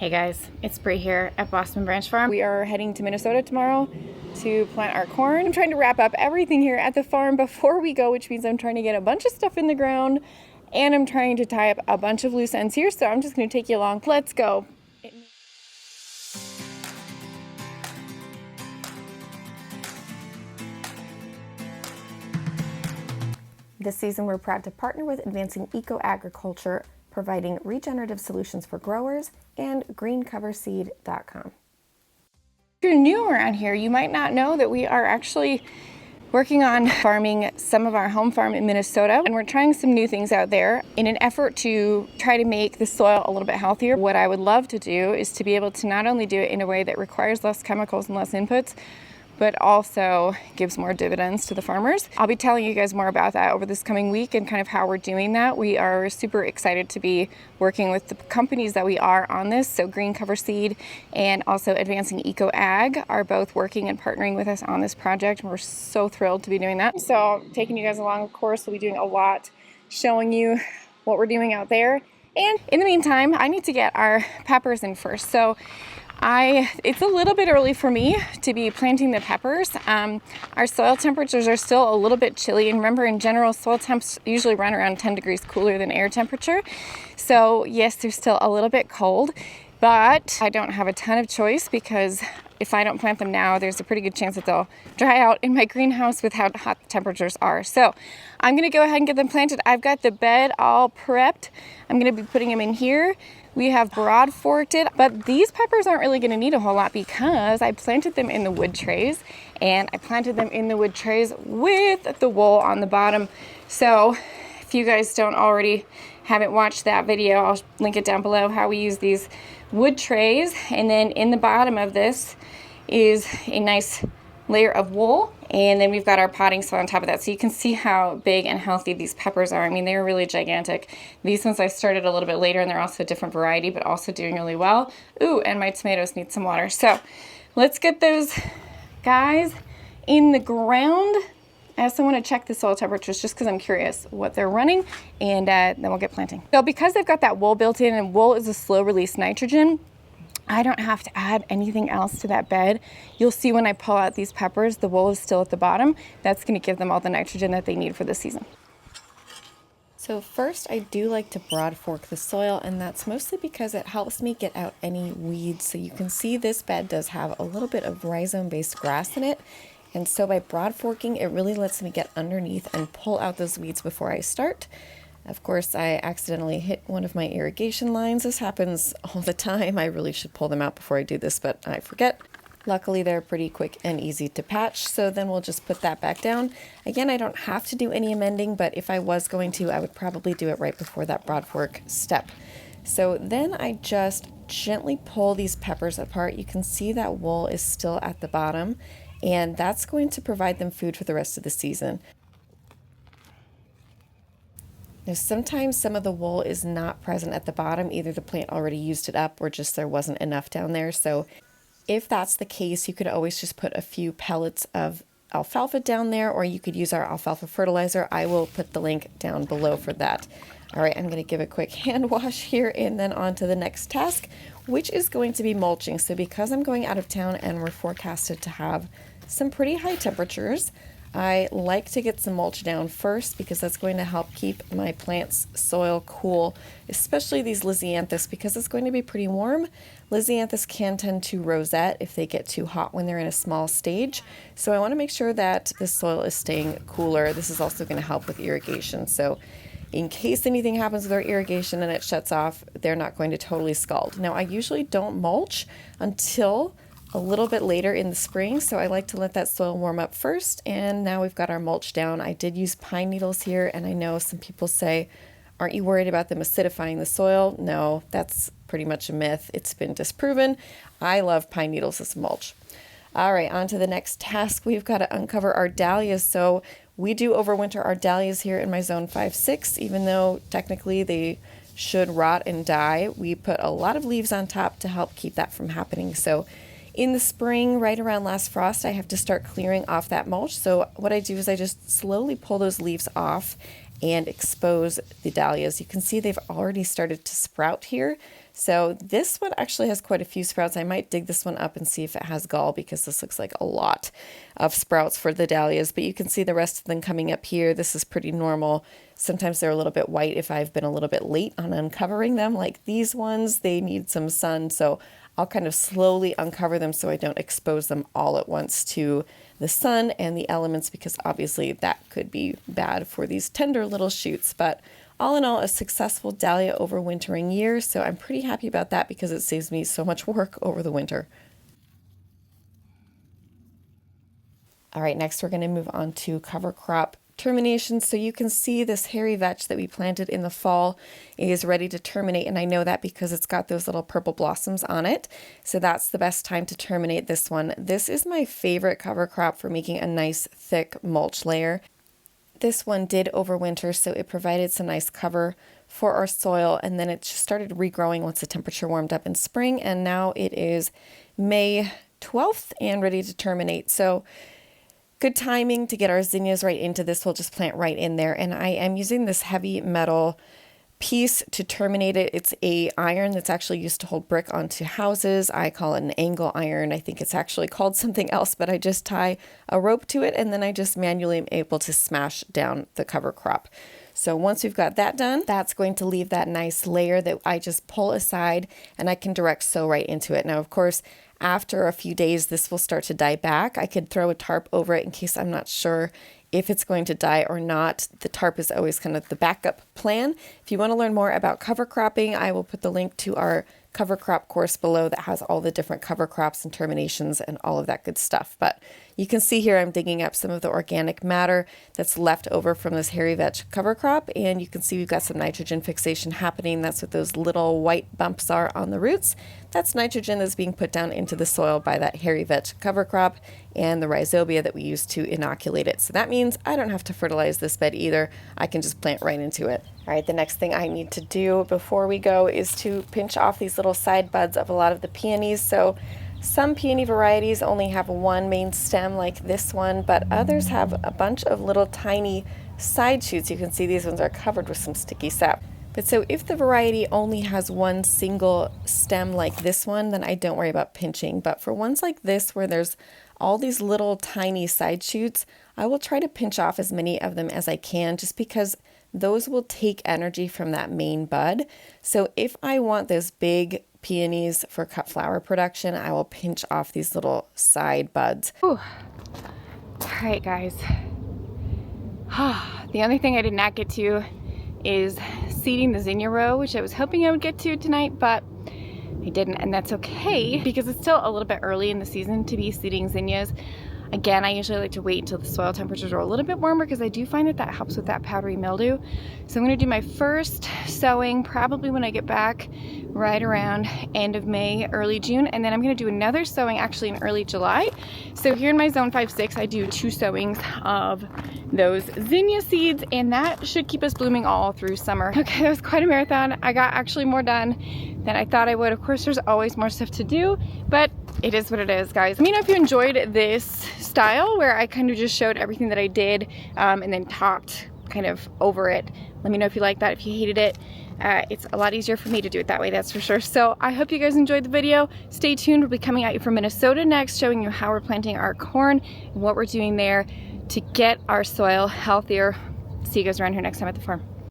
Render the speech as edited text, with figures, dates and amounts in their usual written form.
Hey guys, it's Bree here at Boston Branch Farm. We are heading to Minnesota tomorrow to plant our corn. I'm trying to wrap up everything here at the farm before we go, which means I'm trying to get a bunch of stuff in the ground and I'm trying to tie up a bunch of loose ends here. So I'm just going to take you along. Let's go. This season, we're proud to partner with Advancing Eco-Agriculture, providing regenerative solutions for growers, and greencoverseed.com. If you're new around here, you might not know that we are actually working on farming some of our home farm in Minnesota, and we're trying some new things out there in an effort to try to make the soil a little bit healthier. What I would love to do is to be able to not only do it in a way that requires less chemicals and less inputs, but also gives more dividends to the farmers. I'll be telling you guys more about that over this coming week and kind of how we're doing that. We are super excited to be working with the companies that we are on this. So Green Cover Seed and also Advancing Eco Ag are both working and partnering with us on this project. We're so thrilled to be doing that. So taking you guys along, of course, we'll be doing a lot, showing you what we're doing out there. And in the meantime, I need to get our peppers in first. So it's a little bit early for me to be planting the peppers. Our soil temperatures are still a little bit chilly. And remember, in general, soil temps usually run around 10 degrees cooler than air temperature. So yes, they're still a little bit cold, but I don't have a ton of choice because if I don't plant them now, there's a pretty good chance that they'll dry out in my greenhouse with how hot the temperatures are. So I'm gonna go ahead and get them planted. I've got the bed all prepped. I'm gonna be putting them in here. We have broad forked it, but these peppers aren't really gonna need a whole lot because I planted them in the wood trays, and I planted them in the wood trays with the wool on the bottom. So if you guys haven't watched that video, I'll link it down below how we use these wood trays. And then in the bottom of this is a nice layer of wool, and then we've got our potting soil on top of that. So you can see how big and healthy these peppers are. I mean, they're really gigantic. These ones I started a little bit later, and they're also a different variety, but also doing really well. Ooh, and my tomatoes need some water. So let's get those guys in the ground. I also want to check the soil temperatures just because I'm curious what they're running, and then we'll get planting. So because they've got that wool built in, and wool is a slow release nitrogen, I don't have to add anything else to that bed. You'll see when I pull out these peppers, the wool is still at the bottom. That's going to give them all the nitrogen that they need for the season. So first, I do like to broad fork the soil, and that's mostly because it helps me get out any weeds. So you can see this bed does have a little bit of rhizome-based grass in it. And so by broad forking, it really lets me get underneath and pull out those weeds before I start. Of course, I accidentally hit one of my irrigation lines. This happens all the time. I really should pull them out before I do this, but I forget. Luckily, they're pretty quick and easy to patch, so then we'll just put that back down. Again, I don't have to do any amending, but if I was going to, I would probably do it right before that broad fork step. So then I just gently pull these peppers apart. You can see that wool is still at the bottom, and that's going to provide them food for the rest of the season. Now, sometimes some of the wool is not present at the bottom. Either the plant already used it up or just there wasn't enough down there. So if that's the case, you could always just put a few pellets of alfalfa down there, or you could use our alfalfa fertilizer. I will put the link down below for that. All right, I'm going to give a quick hand wash here and then on to the next task, which is going to be mulching. So because I'm going out of town and we're forecasted to have some pretty high temperatures, I like to get some mulch down first because that's going to help keep my plant's soil cool, especially these Lisianthus, because it's going to be pretty warm. Lisianthus can tend to rosette if they get too hot when they're in a small stage. So I want to make sure that the soil is staying cooler. This is also going to help with irrigation. So in case anything happens with our irrigation and it shuts off, they're not going to totally scald. Now, I usually don't mulch until a little bit later in the spring, so I like to let that soil warm up first. And now we've got our mulch down. I did use pine needles here, and I know some people say, aren't you worried about them acidifying the soil? No, that's pretty much a myth. It's been disproven. I love pine needles as mulch. All right, on to the next task. We've got to uncover our dahlias. So we do overwinter our dahlias here in my zone 5-6, even though technically they should rot and die. We put a lot of leaves on top to help keep that from happening. So in the spring, right around last frost, I have to start clearing off that mulch. So what I do is I just slowly pull those leaves off and expose the dahlias. You can see they've already started to sprout here. So this one actually has quite a few sprouts. I might dig this one up and see if it has gall, because this looks like a lot of sprouts for the dahlias, but you can see the rest of them coming up here. This is pretty normal. Sometimes they're a little bit white if I've been a little bit late on uncovering them. Like these ones, they need some sun, so I'll kind of slowly uncover them so I don't expose them all at once to the sun and the elements, because obviously that could be bad for these tender little shoots. But all in all, a successful dahlia overwintering year, so I'm pretty happy about that because it saves me so much work over the winter. All right, next we're going to move on to cover crop termination. So you can see this hairy vetch that we planted in the fall is ready to terminate, and I know that because it's got those little purple blossoms on it. So that's the best time to terminate this one. This is my favorite cover crop for making a nice thick mulch layer. This one did overwinter, so it provided some nice cover for our soil, and then it just started regrowing once the temperature warmed up in spring, and now it is May 12th and ready to terminate. So good timing to get our zinnias right into this. We'll just plant right in there, and I am using this heavy metal piece to terminate it. It's a iron that's actually used to hold brick onto houses. I call it an angle iron. I think it's actually called something else, but I just tie a rope to it, and then I just manually am able to smash down the cover crop. So once we've got that done, that's going to leave that nice layer that I just pull aside, and I can direct sow right into it. Now, of course, after a few days, this will start to die back. I could throw a tarp over it in case I'm not sure if it's going to die or not. The tarp is always kind of the backup plan. If you want to learn more about cover cropping, I will put the link to our cover crop course below that has all the different cover crops and terminations and all of that good stuff. But you can see here I'm digging up some of the organic matter that's left over from this hairy vetch cover crop, and you can see we've got some nitrogen fixation happening. That's what those little white bumps are on the roots. That's nitrogen that's being put down into the soil by that hairy vetch cover crop and the rhizobia that we use to inoculate it. So that means I don't have to fertilize this bed either. I can just plant right into it. All right, the next thing I need to do before we go is to pinch off these little side buds of a lot of the peonies. So some peony varieties only have one main stem like this one, but others have a bunch of little tiny side shoots. You can see these ones are covered with some sticky sap. But so if the variety only has one single stem like this one, then I don't worry about pinching. But for ones like this where there's all these little tiny side shoots, I will try to pinch off as many of them as I can, just because those will take energy from that main bud. So if I want those big peonies for cut flower production, I will pinch off these little side buds. Whew. All right, guys. The only thing I did not get to is seeding the zinnia row, which I was hoping I would get to tonight, but I didn't, and that's okay because it's still a little bit early in the season to be seeding zinnias. Again, I usually like to wait until the soil temperatures are a little bit warmer because I do find that that helps with that powdery mildew. So I'm going to do my first sowing probably when I get back right around end of May, early June, and then I'm going to do another sowing actually in early July. So here in my zone 5-6, I do 2 sowings of those zinnia seeds, and that should keep us blooming all through summer. Okay, that was quite a marathon. I got actually more done than I thought I would. Of course, there's always more stuff to do, but it is what it is, guys. Let me know if you enjoyed this style where I kind of just showed everything that I did and then talked kind of over it. Let me know if you like that, if you hated it. It's a lot easier for me to do it that way, that's for sure. So I hope you guys enjoyed the video. Stay tuned. We'll be coming at you from Minnesota next, showing you how we're planting our corn and what we're doing there to get our soil healthier. See you guys around here next time at the farm.